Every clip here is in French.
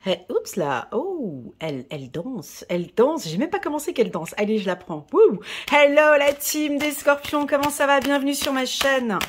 Oups là, oh, elle danse, elle danse. J'ai même pas commencé qu'elle danse. Allez, je la prends. Wouh. Hello la team des Scorpions, comment ça va? Bienvenue sur ma chaîne.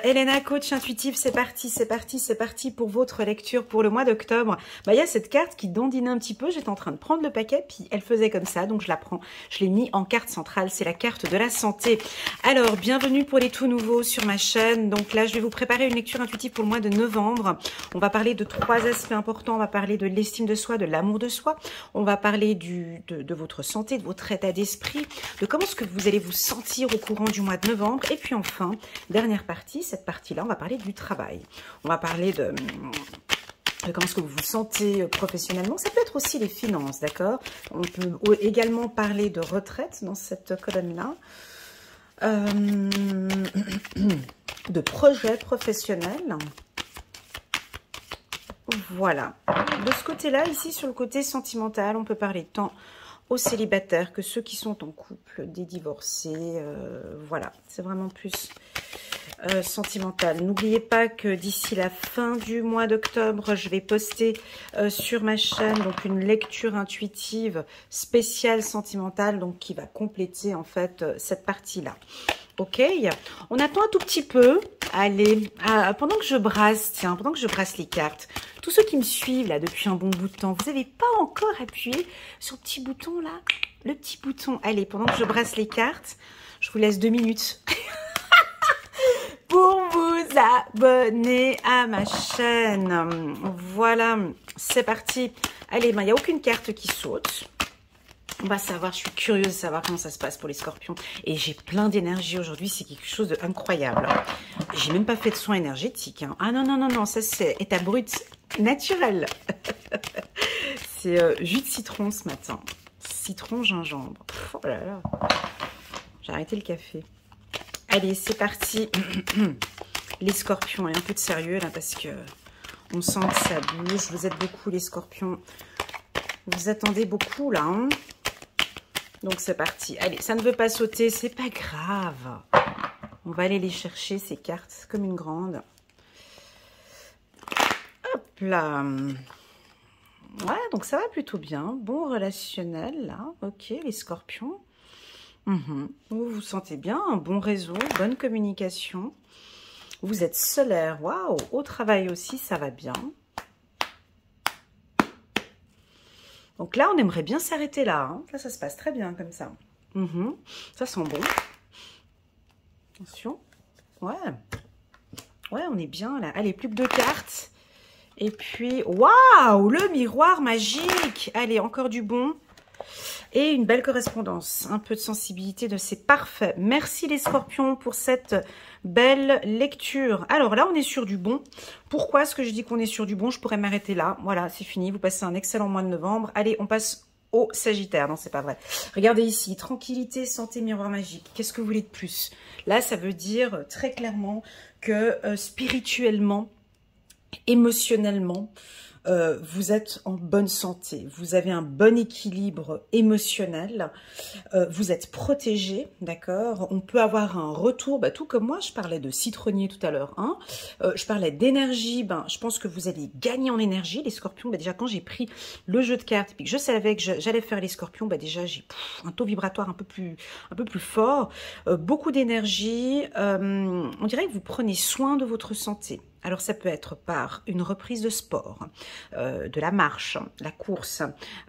Elena, coach intuitif, c'est parti, c'est parti, c'est parti pour votre lecture pour le mois d'octobre. Bah, il y a cette carte qui dandinait un petit peu. J'étais en train de prendre le paquet, puis elle faisait comme ça, donc je la prends. Je l'ai mis en carte centrale, c'est la carte de la santé. Alors, bienvenue pour les tout nouveaux sur ma chaîne. Donc là, je vais vous préparer une lecture intuitive pour le mois de novembre. On va parler de 3 aspects importants. On va parler de l'estime de soi, de l'amour de soi. On va parler de votre santé, de votre état d'esprit, de comment est-ce que vous allez vous sentir au courant du mois de novembre. Et puis enfin, dernière partie, cette partie-là, on va parler du travail. On va parler de comment est-ce que vous vous sentez professionnellement. Ça peut être aussi les finances, d'accord? On peut également parler de retraite dans cette colonne-là. De projets professionnels. Voilà. De ce côté-là, ici, sur le côté sentimental, on peut parler tant aux célibataires que ceux qui sont en couple, des divorcés. Voilà, c'est vraiment plus sentimental. N'oubliez pas que d'ici la fin du mois d'octobre, je vais poster sur ma chaîne donc une lecture intuitive spéciale sentimentale, donc qui va compléter en fait cette partie-là. Ok, on attend un tout petit peu. Allez, pendant que je brasse, tiens, pendant que je brasse les cartes, tous ceux qui me suivent là depuis un bon bout de temps, vous n'avez pas encore appuyé sur le petit bouton là, le petit bouton. Allez, pendant que je brasse les cartes, je vous laisse 2 minutes pour vous abonner à ma chaîne. Voilà, c'est parti. Allez, ben, il n'y a aucune carte qui saute. On va savoir, je suis curieuse de savoir comment ça se passe pour les scorpions. Et j'ai plein d'énergie aujourd'hui, c'est quelque chose d'incroyable. J'ai même pas fait de soin énergétique. Hein. Ah non, non, non, non, ça c'est état brut naturel. C'est jus de citron ce matin. Citron, gingembre. Pff, oh là là. J'ai arrêté le café. Allez, c'est parti. Les scorpions, et un peu de sérieux là parce que on sent que ça bouge. Vous êtes beaucoup les scorpions. Vous attendez beaucoup là, hein. Donc c'est parti. Allez, ça ne veut pas sauter, c'est pas grave. On va aller les chercher, ces cartes, comme une grande. Hop là. Ouais, donc ça va plutôt bien. Bon relationnel, là. Ok, les scorpions. Vous vous sentez bien, un bon réseau, bonne communication. Vous êtes solaire, waouh. Au travail aussi, ça va bien. Donc là, on aimerait bien s'arrêter là. Hein. Là, ça se passe très bien comme ça. Ça sent bon. Attention. Ouais. Ouais, on est bien là. Allez, plus que 2 cartes. Et puis, waouh, le miroir magique. Allez, encore du bon. Et une belle correspondance. Un peu de sensibilité, c'est parfait. Merci les scorpions pour cette belle lecture. Alors là, on est sur du bon. Pourquoi est-ce que je dis qu'on est sur du bon? Je pourrais m'arrêter là. Voilà, c'est fini. Vous passez un excellent mois de novembre. Allez, on passe au Sagittaire. Non, c'est pas vrai. Regardez ici. Tranquillité, santé, miroir magique. Qu'est-ce que vous voulez de plus? Là, ça veut dire très clairement que spirituellement, émotionnellement, vous êtes en bonne santé, vous avez un bon équilibre émotionnel, vous êtes protégé, d'accord? On peut avoir un retour, bah, tout comme moi, je parlais de citronnier tout à l'heure, hein, je parlais d'énergie, ben, je pense que vous allez gagner en énergie, les scorpions, bah, déjà quand j'ai pris le jeu de cartes, puis que je savais que j'allais faire les scorpions, bah, déjà j'ai un taux vibratoire un peu plus fort, beaucoup d'énergie, on dirait que vous prenez soin de votre santé. Alors ça peut être par une reprise de sport, de la marche, la course,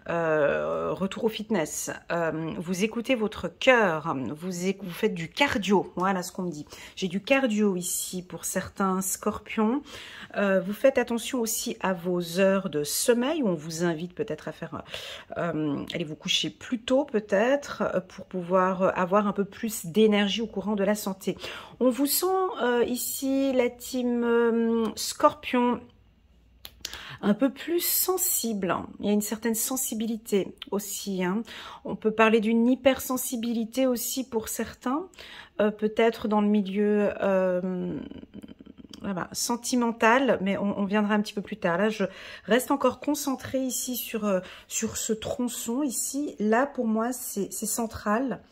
retour au fitness, vous écoutez votre cœur, vous faites du cardio, voilà ce qu'on me dit. J'ai du cardio ici pour certains scorpions. Vous faites attention aussi à vos heures de sommeil, où on vous invite peut-être à faire, allez vous coucher plus tôt peut-être, pour pouvoir avoir un peu plus d'énergie au courant de la santé. On vous sent ici, la team Scorpion, un peu plus sensible. Il y a une certaine sensibilité aussi. Hein. On peut parler d'une hypersensibilité aussi pour certains, peut-être dans le milieu voilà, sentimental, mais on viendra un petit peu plus tard. Là, je reste encore concentrée ici sur ce tronçon ici. Là, pour moi, c'est central.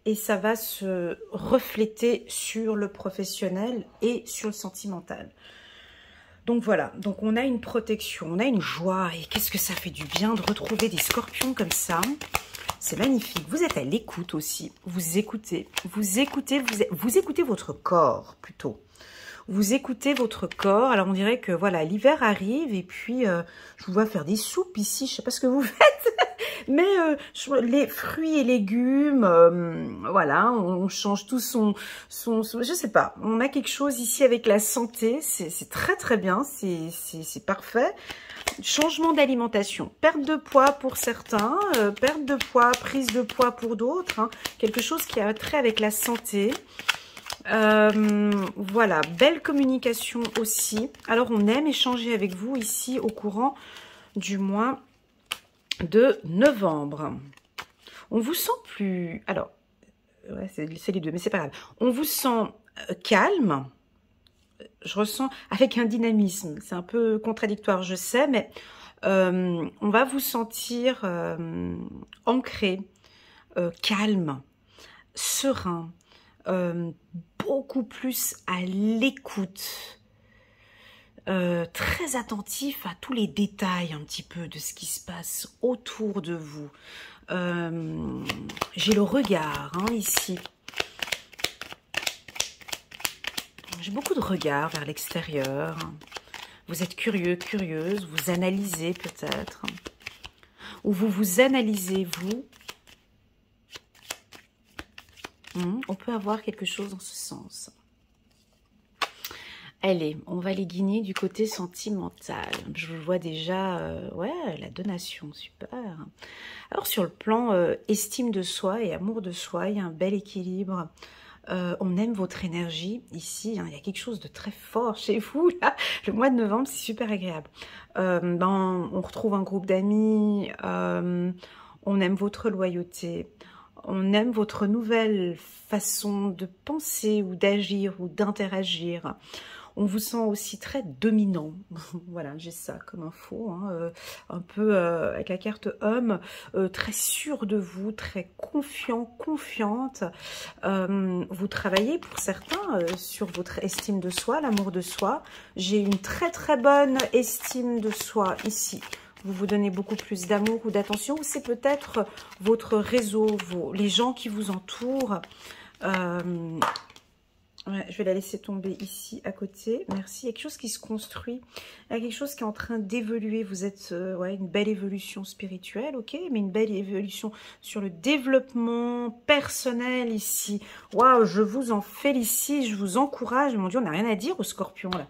Et ça va se refléter sur le professionnel et sur le sentimental. Donc voilà, donc on a une protection, on a une joie. Et qu'est-ce que ça fait du bien de retrouver des scorpions comme ça. C'est magnifique. Vous êtes à l'écoute aussi. Vous écoutez votre corps plutôt. Vous écoutez votre corps. Alors on dirait que voilà, l'hiver arrive et puis je vous vois faire des soupes ici. Je sais pas ce que vous faites, mais les fruits et légumes, voilà, on change tout je sais pas. On a quelque chose ici avec la santé. C'est très très bien. C'est parfait. Changement d'alimentation, perte de poids pour certains, perte de poids, prise de poids pour d'autres, hein, quelque chose qui a trait avec la santé. Voilà, belle communication aussi. Alors, on aime échanger avec vous ici au courant du mois de novembre. On vous sent plus... Alors, ouais, c'est les deux, mais c'est pas grave. On vous sent calme. Je ressens avec un dynamisme, c'est un peu contradictoire, je sais, mais on va vous sentir ancré, calme, serein, beaucoup plus à l'écoute, très attentif à tous les détails un petit peu de ce qui se passe autour de vous. J'ai le regard hein, ici. J'ai beaucoup de regards vers l'extérieur. Vous êtes curieux, curieuse, vous analysez peut-être. Ou vous vous analysez, vous. On peut avoir quelque chose dans ce sens. Allez, on va les guigner du côté sentimental. Je vous vois déjà, ouais, la donation, super. Alors sur le plan estime de soi et amour de soi, il y a un bel équilibre. On aime votre énergie ici, hein, il y a quelque chose de très fort chez vous là. Le mois de novembre c'est super agréable. On retrouve un groupe d'amis, on aime votre loyauté, on aime votre nouvelle façon de penser ou d'agir ou d'interagir. On vous sent aussi très dominant. Voilà, j'ai ça comme info. Hein, un peu avec la carte homme, très sûr de vous, très confiant, confiante. Vous travaillez pour certains sur votre estime de soi, l'amour de soi. J'ai une très très bonne estime de soi ici. Vous vous donnez beaucoup plus d'amour ou d'attention. Ou c'est peut-être votre réseau, les gens qui vous entourent. Ouais, je vais la laisser tomber ici à côté. Merci. Il y a quelque chose qui se construit. Il y a quelque chose qui est en train d'évoluer. Vous êtes ouais, une belle évolution spirituelle, ok, mais une belle évolution sur le développement personnel ici. Waouh, je vous en félicite, je vous encourage. Mon Dieu, on n'a rien à dire aux scorpions là.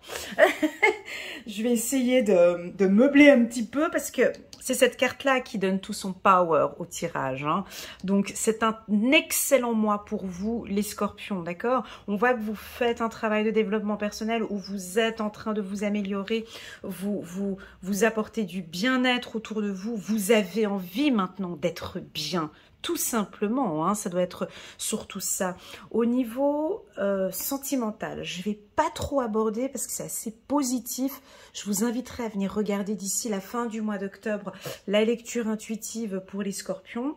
Je vais essayer de meubler un petit peu parce que c'est cette carte-là qui donne tout son power au tirage. Hein. Donc, c'est un excellent mois pour vous, les scorpions, d'accord? On voit que vous faites un travail de développement personnel où vous êtes en train de vous améliorer, vous apportez du bien-être autour de vous. Vous avez envie maintenant d'être bien, tout simplement, hein, ça doit être surtout ça. Au niveau sentimental, je ne vais pas trop aborder parce que c'est assez positif. Je vous inviterai à venir regarder d'ici la fin du mois d'octobre la lecture intuitive pour les scorpions.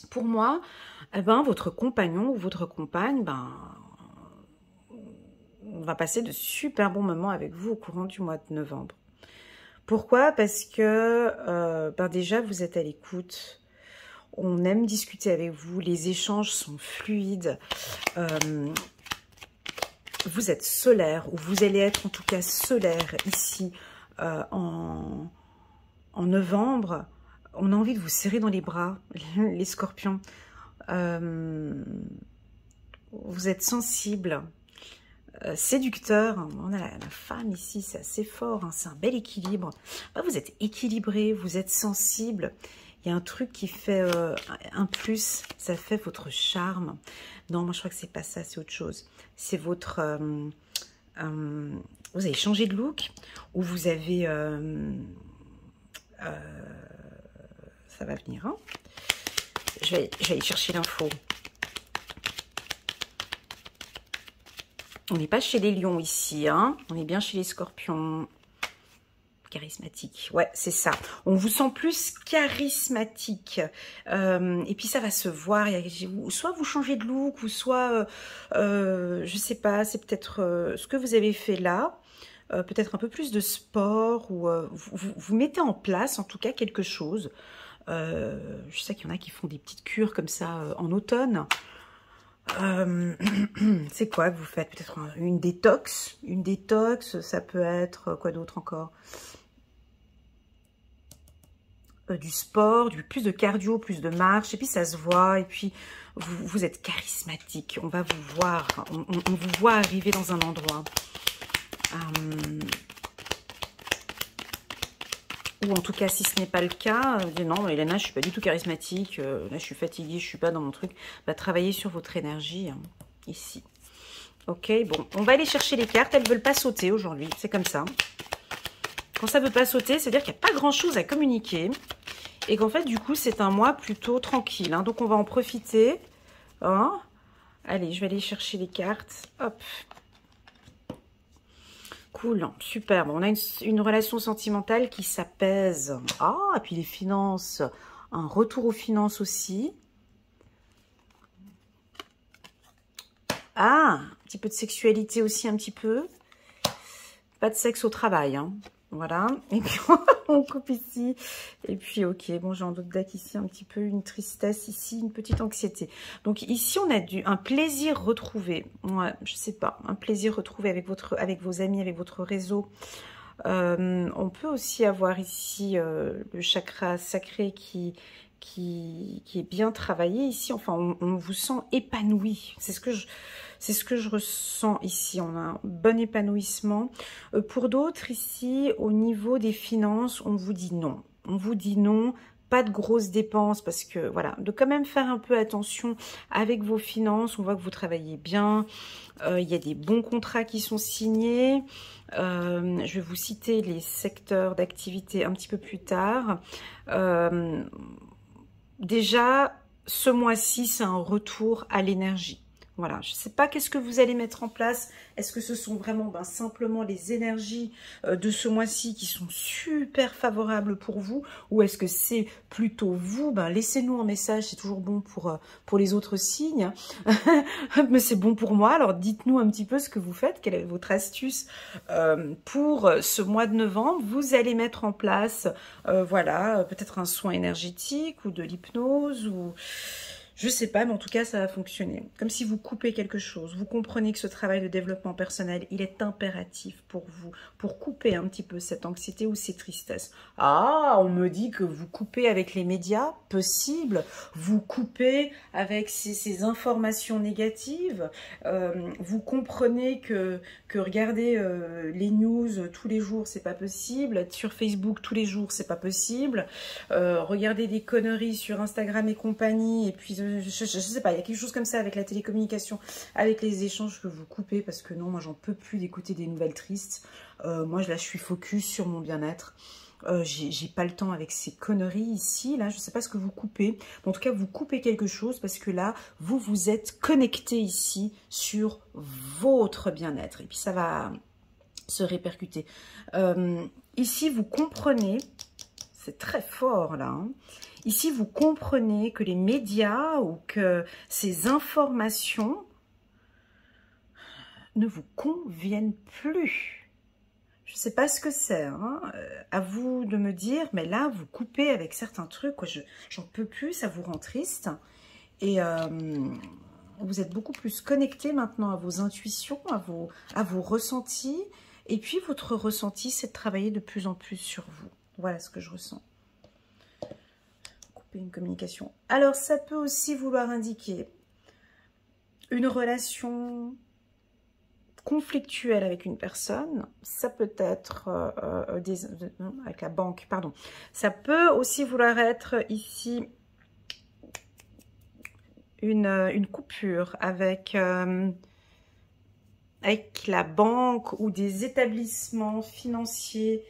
Pour moi, eh ben, votre compagnon ou votre compagne, on va passer de super bons moments avec vous au courant du mois de novembre. Pourquoi? Parce que déjà, vous êtes à l'écoute. On aime discuter avec vous, les échanges sont fluides, vous êtes solaire, ou vous allez être en tout cas solaire ici en novembre. On a envie de vous serrer dans les bras, les scorpions. Vous êtes sensible, séducteur. On a la femme ici, c'est assez fort, hein, c'est un bel équilibre. Vous êtes équilibré, vous êtes sensible. Il y a un truc qui fait un plus, ça fait votre charme. Non, moi je crois que c'est pas ça, c'est autre chose. C'est votre... vous avez changé de look ou vous avez... ça va venir, hein. Je vais aller chercher l'info. On n'est pas chez les lions ici, hein. On est bien chez les scorpions. Charismatique, ouais, c'est ça. On vous sent plus charismatique. Et puis ça va se voir. Soit vous changez de look, ou soit, je sais pas, c'est peut-être ce que vous avez fait là. peut-être un peu plus de sport, ou vous mettez en place en tout cas quelque chose. Je sais qu'il y en a qui font des petites cures comme ça en automne. C'est quoi que vous faites? Peut-être une détox. Une détox, ça peut être quoi d'autre encore? Du sport, plus de cardio, plus de marche, et puis ça se voit, et puis vous êtes charismatique. On va vous voir, on vous voit arriver dans un endroit. Ou en tout cas, si ce n'est pas le cas, non, Elena, je suis pas du tout charismatique, là je suis fatiguée, je suis pas dans mon truc. Bah, travaillez sur votre énergie, hein, ici. Ok, bon, on va aller chercher les cartes, elles veulent pas sauter aujourd'hui, c'est comme ça. Quand ça veut pas sauter, c'est-à-dire qu'il n'y a pas grand-chose à communiquer. Et qu'en fait, du coup, c'est un mois plutôt tranquille, hein, donc on va en profiter. Hein. Allez, je vais aller chercher les cartes, hop. Cool, super. Bon, on a une relation sentimentale qui s'apaise. Ah, et puis les finances. Un retour aux finances aussi. Ah, un petit peu de sexualité aussi, un petit peu. Pas de sexe au travail, hein. Voilà. Et puis, on coupe ici. Et puis, ok. Bon, j'ai en d'autres decks ici un petit peu une tristesse ici, une petite anxiété. Donc, ici, on a un plaisir retrouvé. Ouais, je sais pas. Un plaisir retrouvé avec vos amis, avec votre réseau. On peut aussi avoir ici le chakra sacré qui est bien travaillé ici. Enfin, on vous sent épanoui. C'est ce que je ressens ici. On a un bon épanouissement. Pour d'autres ici, au niveau des finances, on vous dit non. On vous dit non. Pas de grosses dépenses parce que, voilà, de quand même faire un peu attention avec vos finances. On voit que vous travaillez bien. Il y a des bons contrats qui sont signés. Je vais vous citer les secteurs d'activité un petit peu plus tard. Déjà, ce mois-ci, c'est un retour à l'énergie. Voilà, je ne sais pas qu'est-ce que vous allez mettre en place. Est-ce que ce sont vraiment simplement les énergies de ce mois-ci qui sont super favorables pour vous? Ou est-ce que c'est plutôt vous? Laissez-nous un message, c'est toujours bon pour les autres signes. Mais c'est bon pour moi, alors dites-nous un petit peu ce que vous faites. Quelle est votre astuce pour ce mois de novembre? Vous allez mettre en place, voilà, peut-être un soin énergétique ou de l'hypnose ou... Je sais pas, mais en tout cas, ça va fonctionner. Comme si vous coupez quelque chose. Vous comprenez que ce travail de développement personnel, il est impératif pour vous, pour couper un petit peu cette anxiété ou ces tristesses. Ah, on me dit que vous coupez avec les médias, possible. Vous coupez avec ces informations négatives. Vous comprenez que regarder les news tous les jours, c'est pas possible. Être sur Facebook tous les jours, c'est pas possible. Regarder des conneries sur Instagram et compagnie, et puis je sais pas, il y a quelque chose comme ça avec la télécommunication, avec les échanges que vous coupez, parce que non, moi j'en peux plus d'écouter des nouvelles tristes. Moi là je suis focus sur mon bien-être. J'ai pas le temps avec ces conneries ici, là, je sais pas ce que vous coupez. En tout cas, vous coupez quelque chose parce que là, vous vous êtes connecté ici sur votre bien-être. Et puis ça va se répercuter. Ici, vous comprenez, c'est très fort là, hein. Ici, vous comprenez que les médias ou que ces informations ne vous conviennent plus. Je ne sais pas ce que c'est, hein. À vous de me dire, mais là, vous coupez avec certains trucs, quoi. J'en peux plus, ça vous rend triste. Et vous êtes beaucoup plus connecté maintenant à vos intuitions, à vos ressentis. Et puis, votre ressenti, c'est de travailler de plus en plus sur vous. Voilà ce que je ressens. Couper une communication. Alors, ça peut aussi vouloir indiquer une relation conflictuelle avec une personne. Ça peut être avec la banque, pardon. Ça peut aussi vouloir être ici une coupure avec la banque ou des établissements financiers.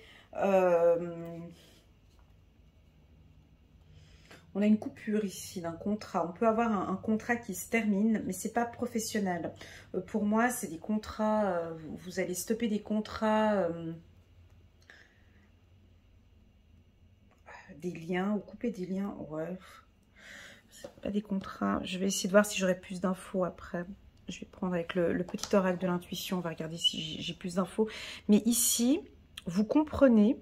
On a une coupure ici d'un contrat. On peut avoir un contrat qui se termine, mais c'est pas professionnel. Pour moi, c'est des contrats. Vous allez stopper des contrats, des liens ou couper des liens. Ouais, c'est pas des contrats. Je vais essayer de voir si j'aurai plus d'infos après. je vais prendre avec le petit oracle de l'intuition, on va regarder si j'ai plus d'infos. Mais ici, vous comprenez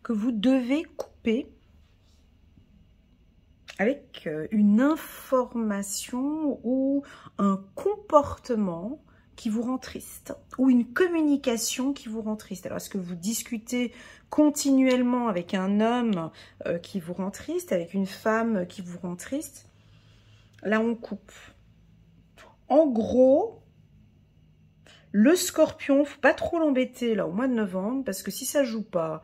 que vous devez couper avec une information ou un comportement qui vous rend triste, ou une communication qui vous rend triste. Alors, est-ce que vous discutez continuellement avec un homme qui vous rend triste, avec une femme qui vous rend triste? Là, on coupe. En gros, le scorpion, faut pas trop l'embêter là au mois de novembre, parce que si ça joue pas,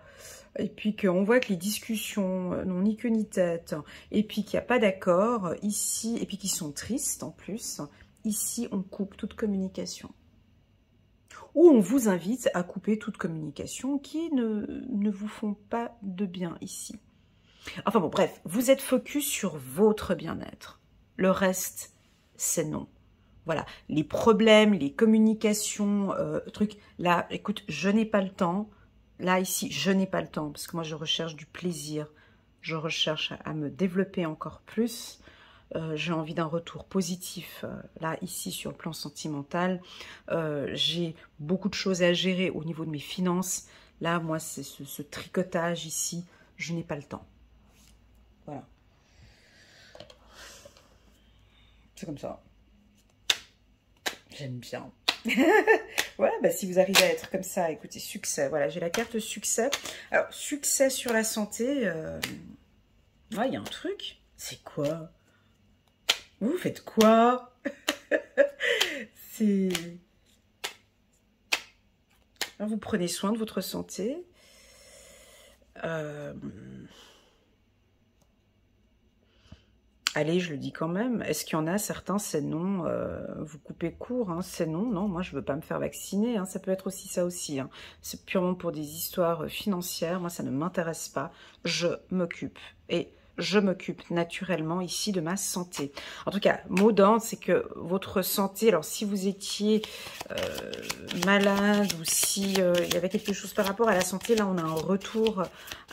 et puis qu'on voit que les discussions n'ont ni queue ni tête, et puis qu'il n'y a pas d'accord ici, et puis qu'ils sont tristes en plus, ici on coupe toute communication. Ou on vous invite à couper toute communication qui ne vous font pas de bien ici. Enfin bon, bref, vous êtes focus sur votre bien-être. Le reste, c'est non. Voilà, les problèmes, les communications, trucs. Là, écoute, je n'ai pas le temps. Là, ici, je n'ai pas le temps parce que moi, je recherche du plaisir. Je recherche à me développer encore plus. J'ai envie d'un retour positif. Là, ici, sur le plan sentimental, j'ai beaucoup de choses à gérer au niveau de mes finances. Là, moi, c'est ce tricotage ici. Je n'ai pas le temps. Voilà. C'est comme ça. J'aime bien. Ouais, bah si vous arrivez à être comme ça, écoutez, succès. Voilà, j'ai la carte succès. Alors, succès sur la santé. Ouais, il y a un truc. C'est quoi? Vous faites quoi? C'est... Vous prenez soin de votre santé. Allez, je le dis quand même. Est-ce qu'il y en a certains, c'est non, vous coupez court, hein, c'est non. Non, moi, je ne veux pas me faire vacciner. Hein, ça peut être aussi ça aussi. Hein. C'est purement pour des histoires financières. Moi, ça ne m'intéresse pas. Je m'occupe. Et je m'occupe naturellement ici de ma santé. En tout cas, mot d'ordre, c'est que votre santé, alors si vous étiez malade ou si il y avait quelque chose par rapport à la santé, là, on a un retour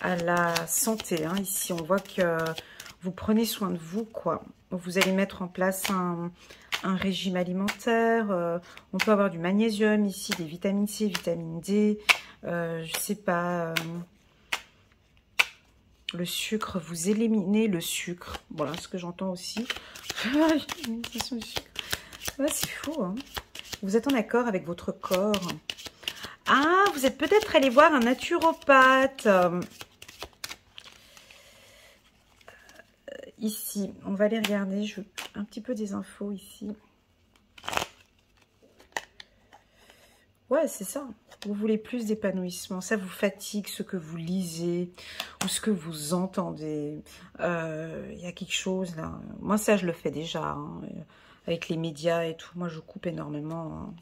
à la santé. Hein. Ici, on voit que... vous prenez soin de vous, quoi. Vous allez mettre en place un régime alimentaire. On peut avoir du magnésium ici, des vitamines C, vitamine D. Je sais pas. Le sucre, vous éliminez le sucre. Voilà ce que j'entends aussi. Ouais, c'est fou, hein. Vous êtes en accord avec votre corps. Ah, vous êtes peut-être allé voir un naturopathe. Ici, on va aller regarder, je veux un petit peu des infos ici. Ouais, c'est ça. Vous voulez plus d'épanouissement. Ça vous fatigue ce que vous lisez ou ce que vous entendez. Il y a quelque chose là. Moi, ça, je le fais déjà. Hein, avec les médias et tout. Moi, je coupe énormément. Hein.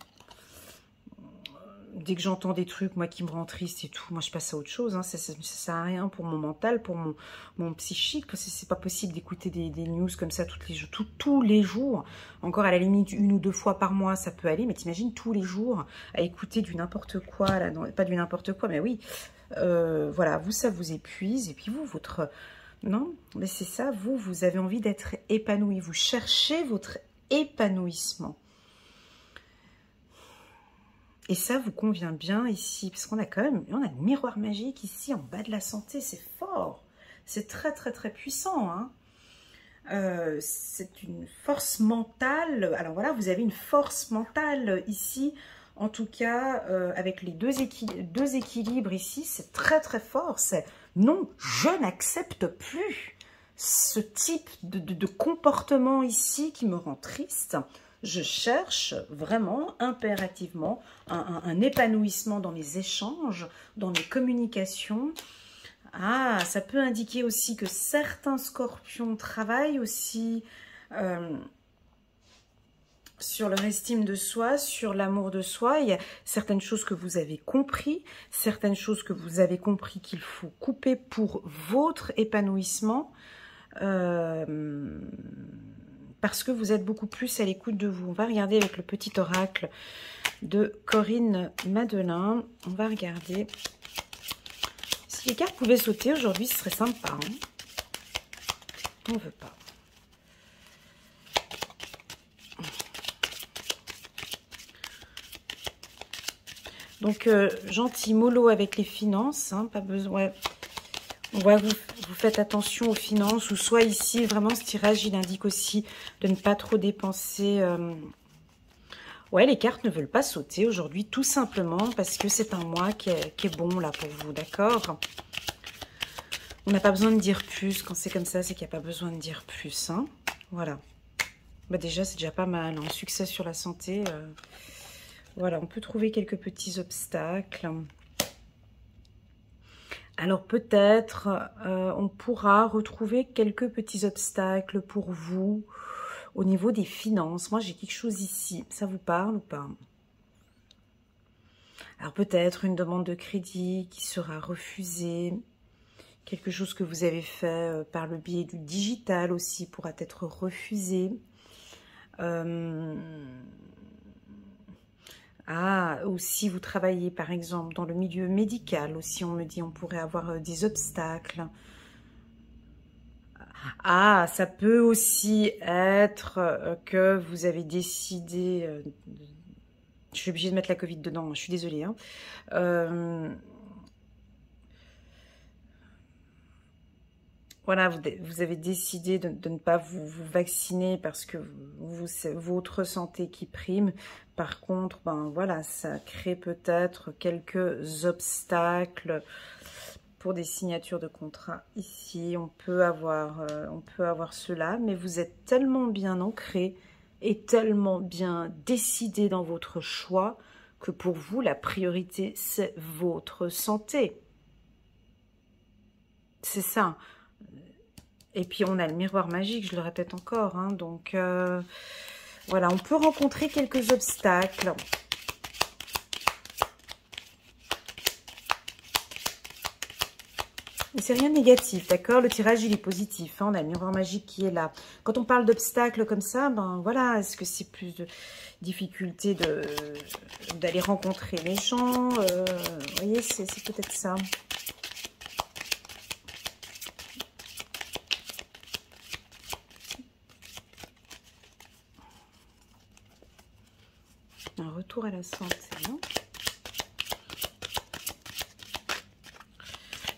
Dès que j'entends des trucs, moi, qui me rendent triste et tout, moi, je passe à autre chose. Hein. Ça sert à rien pour mon mental, pour mon psychique. Parce que c'est pas possible d'écouter des news comme ça tous les jours. Encore, à la limite, 1 ou 2 fois par mois, ça peut aller. Mais t'imagines tous les jours à écouter du n'importe quoi. Là, non, pas du n'importe quoi, mais oui. Voilà, vous, ça vous épuise. Et puis vous, votre... Non, mais c'est ça, vous avez envie d'être épanoui. Vous cherchez votre épanouissement. Et ça vous convient bien ici, parce qu'on a quand même, on a le miroir magique ici en bas de la santé, c'est fort. C'est très très très puissant. Hein. C'est une force mentale. Alors voilà, vous avez une force mentale ici. En tout cas, avec les deux équilibres ici, c'est très très fort. C'est non, je n'accepte plus ce type de comportement ici qui me rend triste. Je cherche vraiment, impérativement, un épanouissement dans mes échanges, dans mes communications. Ah, ça peut indiquer aussi que certains scorpions travaillent aussi sur leur estime de soi, sur l'amour de soi. Il y a certaines choses que vous avez compris, certaines choses que vous avez compris qu'il faut couper pour votre épanouissement. Parce que vous êtes beaucoup plus à l'écoute de vous. On va regarder avec le petit oracle de Corinne Madelin. On va regarder. Si les cartes pouvaient sauter aujourd'hui, ce serait sympa. Hein, on ne veut pas. Donc, gentil, mollo avec les finances, hein, pas besoin... On voit que vous faites attention aux finances, ou soit ici, vraiment, ce tirage, il indique aussi de ne pas trop dépenser. Ouais, les cartes ne veulent pas sauter aujourd'hui, tout simplement parce que c'est un mois qui est bon, là, pour vous, d'accord? On n'a pas besoin de dire plus. Quand c'est comme ça, c'est qu'il n'y a pas besoin de dire plus, hein. Voilà. Bah déjà, c'est déjà pas mal, hein. Succès sur la santé. Voilà, on peut trouver quelques petits obstacles. Alors peut-être, on pourra retrouver quelques petits obstacles pour vous au niveau des finances. Moi, j'ai quelque chose ici. Ça vous parle ou pas? Alors peut-être une demande de crédit qui sera refusée. Quelque chose que vous avez fait par le biais du digital aussi pourra être refusé. Ah, ou si vous travaillez par exemple dans le milieu médical, aussi on me dit on pourrait avoir des obstacles. Ah, ça peut aussi être que vous avez décidé... je suis obligée de mettre la Covid dedans, je suis désolée. Hein. Voilà, vous avez décidé de ne pas vous vacciner parce que c'est votre santé qui prime. Par contre, ben voilà, ça crée peut-être quelques obstacles pour des signatures de contrat. Ici, on peut avoir cela, mais vous êtes tellement bien ancré et tellement bien décidé dans votre choix que pour vous, la priorité, c'est votre santé. C'est ça. Et puis, on a le miroir magique, je le répète encore. Hein, donc, voilà, on peut rencontrer quelques obstacles. Mais c'est rien de négatif, d'accord? Le tirage, il est positif. Hein, on a le miroir magique qui est là. Quand on parle d'obstacles comme ça, ben voilà, est-ce que c'est plus de difficulté d'aller rencontrer les gens? Vous voyez, c'est peut-être ça. Un retour à la santé. Hein.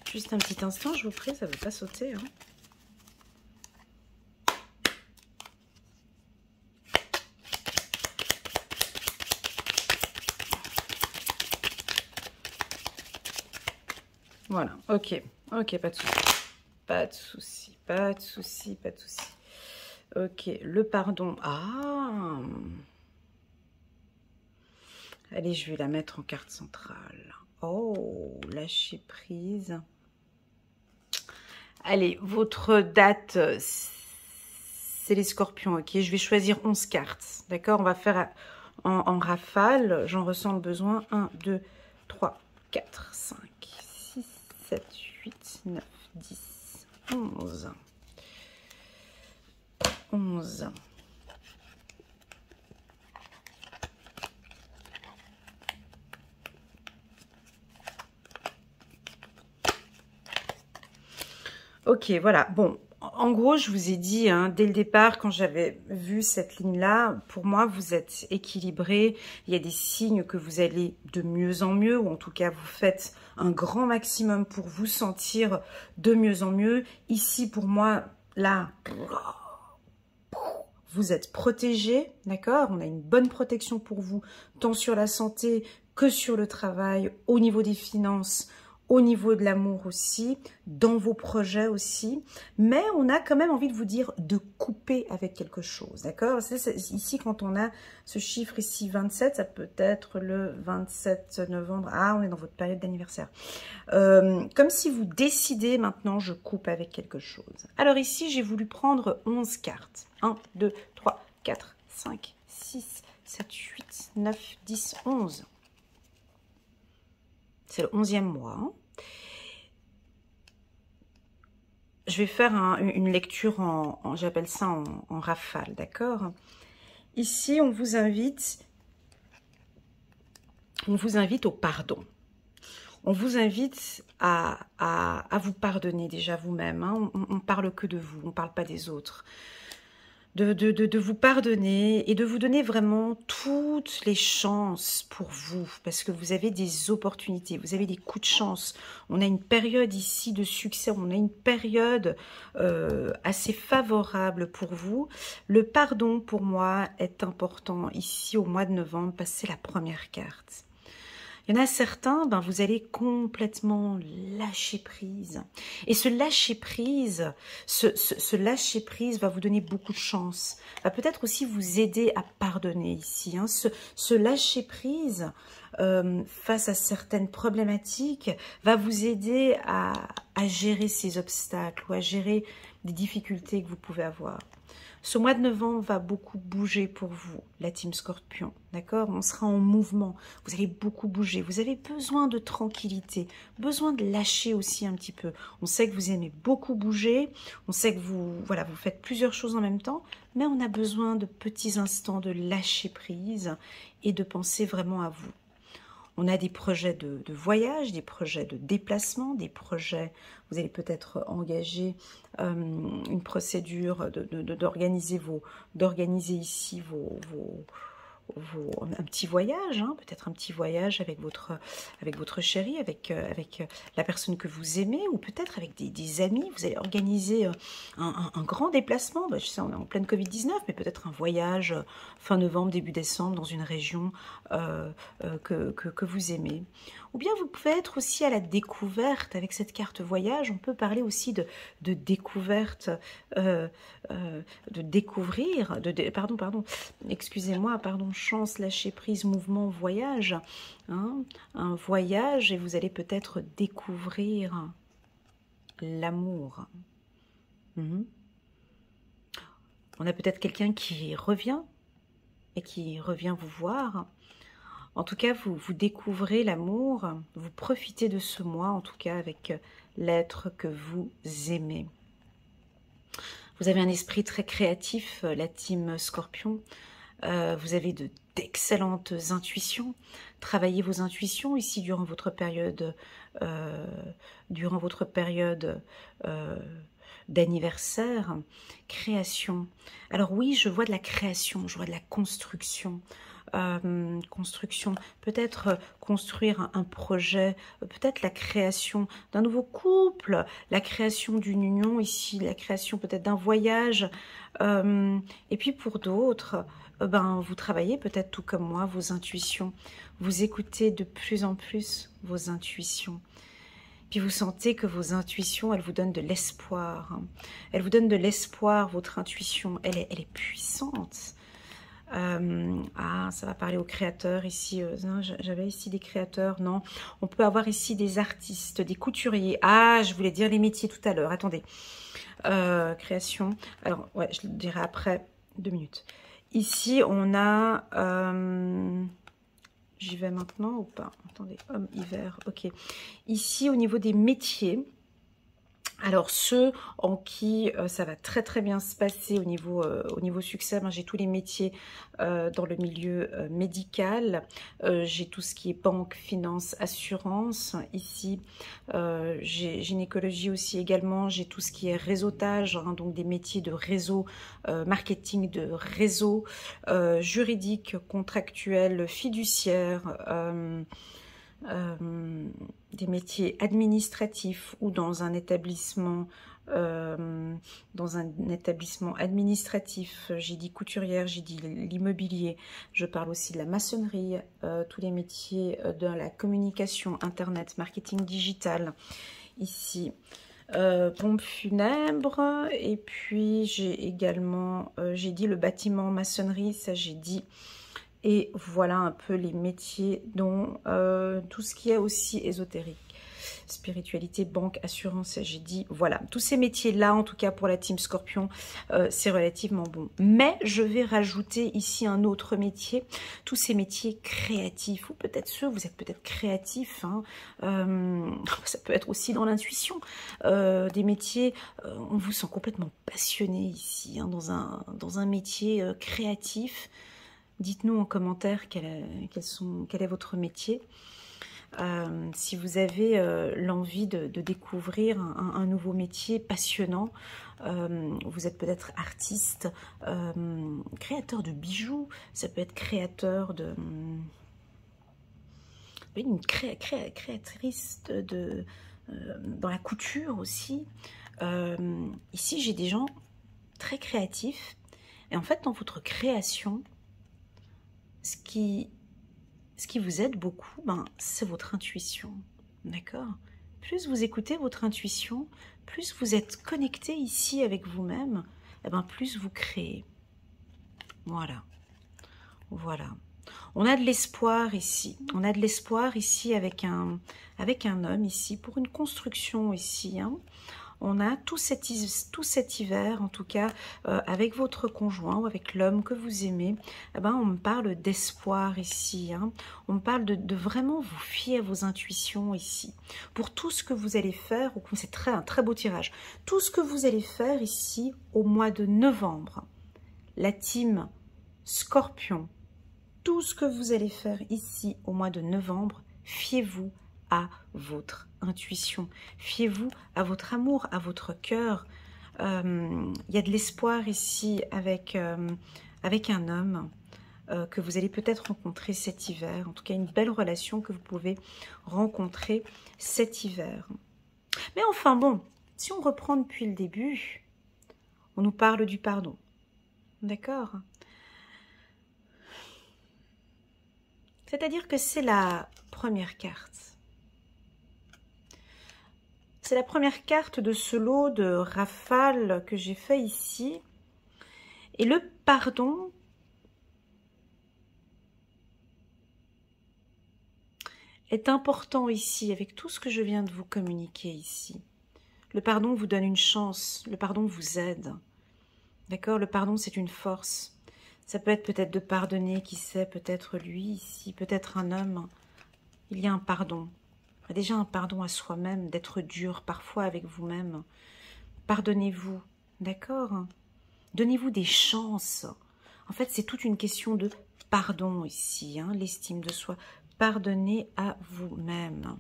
Juste un petit instant, je vous prie, ça ne veut pas sauter. Hein. Voilà, ok, ok, pas de souci. Pas de souci, pas de souci, pas de souci. Ok, le pardon. Ah! Allez, je vais la mettre en carte centrale. Oh, lâcher prise. Allez, votre date, c'est les scorpions, ok? Je vais choisir 11 cartes, d'accord? On va faire en rafale. J'en ressens le besoin. 1, 2, 3, 4, 5, 6, 7, 8, 9, 10, 11. 11. Ok, voilà. Bon, en gros, je vous ai dit, hein, dès le départ, quand j'avais vu cette ligne-là, pour moi, vous êtes équilibré. Il y a des signes que vous allez de mieux en mieux, ou en tout cas, vous faites un grand maximum pour vous sentir de mieux en mieux. Ici, pour moi, là, vous êtes protégé, d'accord? On a une bonne protection pour vous, tant sur la santé que sur le travail, au niveau des finances, au niveau de l'amour aussi, dans vos projets aussi. Mais on a quand même envie de vous dire de couper avec quelque chose, d'accord? Ici, quand on a ce chiffre ici, 27, ça peut être le 27 novembre. Ah, on est dans votre période d'anniversaire. Comme si vous décidez maintenant, je coupe avec quelque chose. Alors ici, j'ai voulu prendre 11 cartes. 1, 2, 3, 4, 5, 6, 7, 8, 9, 10, 11. C'est le 11e mois. Hein. Je vais faire une lecture j'appelle ça en rafale, d'accord? Ici, on vous invite au pardon. On vous invite à vous pardonner déjà vous-même. Hein. On ne parle que de vous, on ne parle pas des autres. de vous pardonner et de vous donner vraiment toutes les chances pour vous, parce que vous avez des opportunités, vous avez des coups de chance. On a une période ici de succès, on a une période assez favorable pour vous. Le pardon, pour moi, est important ici au mois de novembre, parce que c'est la première carte. Il y en a certains, ben, vous allez complètement lâcher prise. Et ce lâcher prise, ce lâcher prise va vous donner beaucoup de chance. Va peut-être aussi vous aider à pardonner ici. Hein. Ce lâcher prise face à certaines problématiques va vous aider à gérer ces obstacles ou à gérer des difficultés que vous pouvez avoir. Ce mois de novembre va beaucoup bouger pour vous, la team Scorpion, d'accord? On sera en mouvement, vous allez beaucoup bouger, vous avez besoin de tranquillité, besoin de lâcher aussi un petit peu. On sait que vous aimez beaucoup bouger, on sait que vous faites plusieurs choses en même temps, mais on a besoin de petits instants de lâcher prise et de penser vraiment à vous. On a des projets de voyage, des projets de déplacement, des projets, vous allez peut-être engager une procédure d'organiser ici un petit voyage, hein, peut-être un petit voyage avec votre chéri, avec la personne que vous aimez, ou peut-être avec des amis. Vous allez organiser un grand déplacement. Je sais, on est en pleine Covid-19, mais peut-être un voyage fin novembre, début décembre, dans une région que vous aimez. Ou bien vous pouvez être aussi à la découverte avec cette carte voyage. On peut parler aussi de découverte, de découvrir, excusez-moi, chance, lâcher prise, mouvement, voyage. Hein, un voyage, et vous allez peut-être découvrir l'amour. On a peut-être quelqu'un qui revient et qui revient vous voir. En tout cas, vous découvrez l'amour, vous profitez de ce mois, en tout cas avec l'être que vous aimez. Vous avez un esprit très créatif, la team Scorpion. Vous avez d'excellentes intuitions. Travaillez vos intuitions ici durant votre période, d'anniversaire. Création. Alors oui, je vois de la création, je vois de la construction. Peut-être construire un projet, peut-être la création d'un nouveau couple, la création d'une union ici, la création peut-être d'un voyage, et puis pour d'autres, vous travaillez peut-être tout comme moi vos intuitions, vous écoutez de plus en plus vos intuitions. Puis vous sentez que vos intuitions, elles vous donnent de l'espoir. Elles vous donnent de l'espoir, votre intuition, elle est puissante. Ça va parler aux créateurs ici. J'avais ici des créateurs, non. On peut avoir ici des artistes, des couturiers. Je voulais dire les métiers tout à l'heure. Attendez. Création. Alors, ouais, je le dirai après. 2 minutes. Ici, on a... J'y vais maintenant ou pas? Attendez, homme, hiver, ok. Ici, au niveau des métiers... Alors ceux en qui ça va très très bien se passer au niveau succès, j'ai tous les métiers dans le milieu médical, j'ai tout ce qui est banque, finance, assurance, ici j'ai gynécologie aussi également, j'ai tout ce qui est réseautage, hein, donc des métiers de réseau, marketing de réseau, juridique, contractuel, fiduciaire, des métiers administratifs ou dans un établissement administratif. J'ai dit couturière, j'ai dit l'immobilier, je parle aussi de la maçonnerie, tous les métiers de la communication, internet, marketing digital ici. Pompe funèbre, et puis j'ai également j'ai dit le bâtiment, maçonnerie, ça j'ai dit. Et voilà un peu les métiers dont tout ce qui est aussi ésotérique. Spiritualité, banque, assurance, j'ai dit, voilà. Tous ces métiers-là, en tout cas pour la team Scorpion, c'est relativement bon. Mais je vais rajouter ici un autre métier, tous ces métiers créatifs, ou peut-être vous êtes peut-être créatif, hein, ça peut être aussi dans l'intuition, des métiers, on vous sent complètement passionné ici, hein, dans un métier créatif. Dites-nous en commentaire quel est votre métier. Si vous avez l'envie de découvrir un nouveau métier passionnant, vous êtes peut-être artiste, créateur de bijoux, ça peut être créateur de... une créatrice dans la couture aussi. Ici, j'ai des gens très créatifs. Et en fait, dans votre création, ce qui vous aide beaucoup, c'est votre intuition. D'accord? Plus vous écoutez votre intuition, plus vous êtes connecté ici avec vous-même, plus vous créez. Voilà. Voilà. On a de l'espoir ici. On a de l'espoir ici avec un homme ici, pour une construction ici. Hein. On a tout cet hiver, en tout cas, avec votre conjoint ou avec l'homme que vous aimez, on me parle d'espoir ici. Hein. On me parle de vraiment vous fier à vos intuitions ici. Pour tout ce que vous allez faire, c'est un très beau tirage, tout ce que vous allez faire ici au mois de novembre, la team Scorpion, tout ce que vous allez faire ici au mois de novembre, fiez-vous à votre intuition. Fiez-vous à votre amour, à votre cœur. Il y a de l'espoir ici avec un homme que vous allez peut-être rencontrer cet hiver. En tout cas, une belle relation que vous pouvez rencontrer cet hiver. Mais enfin bon, si on reprend depuis le début, on nous parle du pardon. D'accord ? C'est-à-dire que c'est la première carte. C'est la première carte de ce lot de rafales que j'ai fait ici. Et le pardon est important ici, avec tout ce que je viens de vous communiquer ici. Le pardon vous donne une chance, le pardon vous aide. D'accord? Le pardon, c'est une force. Ça peut être peut-être de pardonner, qui sait, peut-être lui ici, peut-être un homme. Il y a un pardon. Déjà un pardon à soi-même, d'être dur parfois avec vous-même. Pardonnez-vous, d'accord? Donnez-vous des chances. En fait, c'est toute une question de pardon ici, hein, l'estime de soi. Pardonnez à vous-même.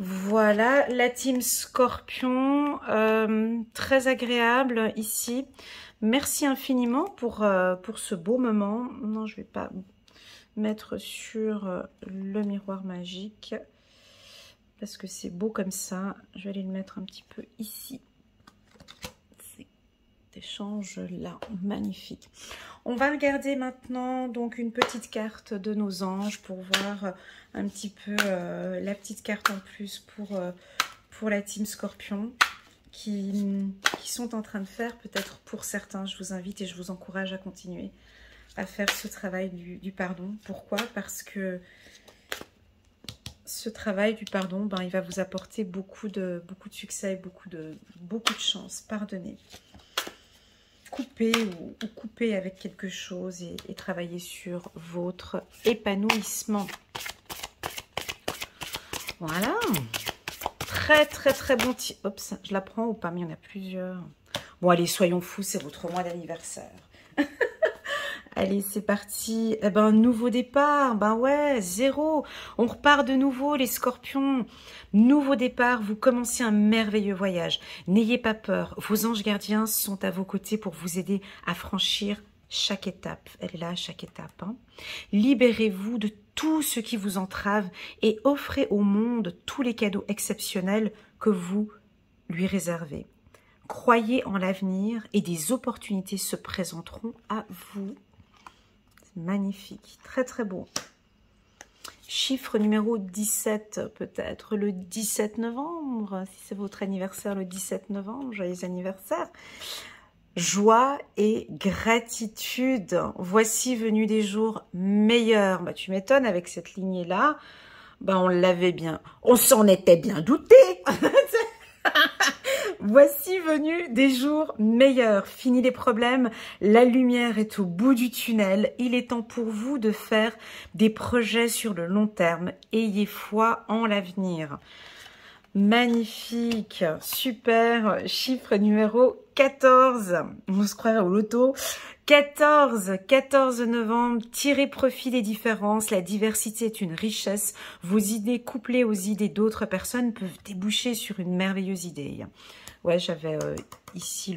Voilà, la team Scorpion, très agréable ici. Merci infiniment pour ce beau moment. Non, je ne vais pas mettre sur le miroir magique parce que c'est beau comme ça. Je vais aller le mettre un petit peu ici. Cet échange là, magnifique. On va regarder maintenant donc une petite carte de nos anges pour voir un petit peu la petite carte en plus pour la team Scorpion qui sont en train de faire, peut-être pour certains, je vous invite et je vous encourage à continuer à faire ce travail du pardon. Pourquoi? Parce que ce travail du pardon, il va vous apporter beaucoup de succès et beaucoup de chance. Pardonnez. Couper ou couper avec quelque chose et travailler sur votre épanouissement. Voilà. Très, très, très bon. Oups, je la prends ou pas? Mais il y en a plusieurs. Bon, allez, soyons fous, c'est votre mois d'anniversaire. Allez, c'est parti. Eh ben, nouveau départ. Ben ouais, 0. On repart de nouveau, les scorpions. Nouveau départ, vous commencez un merveilleux voyage. N'ayez pas peur. Vos anges gardiens sont à vos côtés pour vous aider à franchir chaque étape. Elle est là à chaque étape. Hein. Libérez-vous de tout ce qui vous entrave et offrez au monde tous les cadeaux exceptionnels que vous lui réservez. Croyez en l'avenir et des opportunités se présenteront à vous. Magnifique, très très beau. Chiffre numéro 17 peut-être, le 17 novembre, si c'est votre anniversaire le 17 novembre, joyeux anniversaire. Joie et gratitude, voici venu des jours meilleurs. Bah, tu m'étonnes avec cette lignée-là, on l'avait bien, on s'en était bien douté. Voici venu des jours meilleurs. Fini les problèmes, la lumière est au bout du tunnel. Il est temps pour vous de faire des projets sur le long terme. Ayez foi en l'avenir. Magnifique, super, chiffre numéro 14, on se croirait au loto. 14 novembre, tirez profit des différences, la diversité est une richesse, vos idées couplées aux idées d'autres personnes peuvent déboucher sur une merveilleuse idée. Ouais, j'avais ici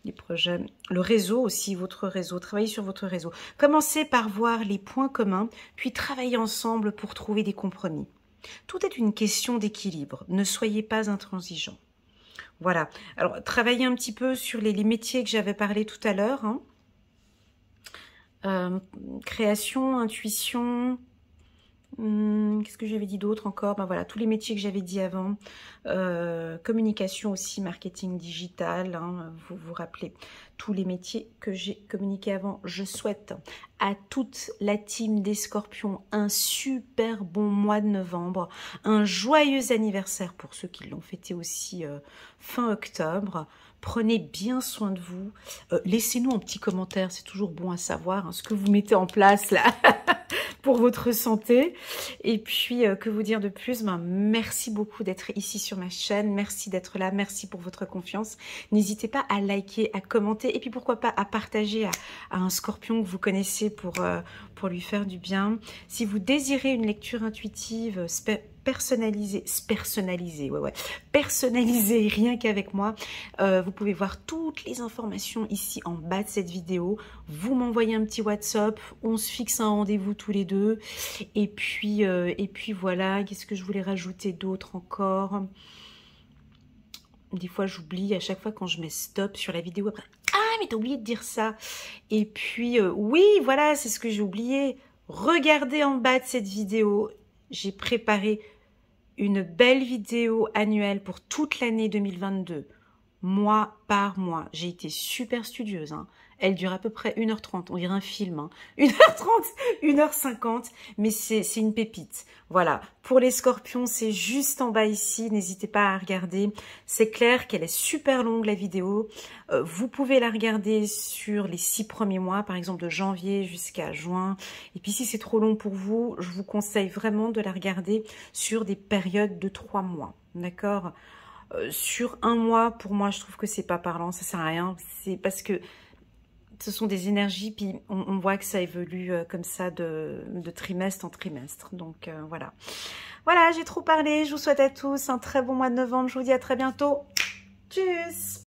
les projets, le réseau aussi, votre réseau, travaillez sur votre réseau. Commencez par voir les points communs, puis travaillez ensemble pour trouver des compromis. Tout est une question d'équilibre, ne soyez pas intransigeants. Voilà, alors travaillez un petit peu sur les métiers que j'avais parlé tout à l'heure. Hein. Création, intuition, qu'est-ce que j'avais dit d'autre encore? Ben voilà, tous les métiers que j'avais dit avant. Communication aussi, marketing digital, hein, vous vous rappelez tous les métiers que j'ai communiqués avant. Je souhaite à toute la team des Scorpions un super bon mois de novembre, un joyeux anniversaire pour ceux qui l'ont fêté aussi fin octobre. Prenez bien soin de vous. Laissez-nous un petit commentaire, c'est toujours bon à savoir hein, ce que vous mettez en place là pour votre santé. Et puis, que vous dire de plus? Ben, merci beaucoup d'être ici sur ma chaîne. Merci d'être là. Merci pour votre confiance. N'hésitez pas à liker, à commenter et puis pourquoi pas à partager à un scorpion que vous connaissez pour lui faire du bien. Si vous désirez une lecture intuitive, personnalisée, rien qu'avec moi, vous pouvez voir toutes les informations ici en bas de cette vidéo. Vous m'envoyez un petit WhatsApp, on se fixe un rendez-vous tous les deux. Et puis voilà, qu'est-ce que je voulais rajouter d'autre encore? Des fois j'oublie, à chaque fois quand je mets stop sur la vidéo, après, ah mais t'as oublié de dire ça. Et puis oui, voilà, c'est ce que j'ai oublié. Regardez en bas de cette vidéo, j'ai préparé une belle vidéo annuelle pour toute l'année 2022, mois par mois. J'ai été super studieuse, hein. Elle dure à peu près 1h30, on dirait un film, hein. 1h30, 1h50, mais c'est une pépite. Voilà, pour les scorpions, c'est juste en bas ici, n'hésitez pas à regarder. C'est clair qu'elle est super longue la vidéo, vous pouvez la regarder sur les 6 premiers mois, par exemple de janvier jusqu'à juin. Et puis si c'est trop long pour vous, je vous conseille vraiment de la regarder sur des périodes de 3 mois, d'accord? Sur un mois, pour moi, je trouve que c'est pas parlant, ça sert à rien. C'est parce que ce sont des énergies, puis on voit que ça évolue comme ça de trimestre en trimestre. Donc voilà. Voilà, j'ai trop parlé. Je vous souhaite à tous un très bon mois de novembre. Je vous dis à très bientôt. Tchuss!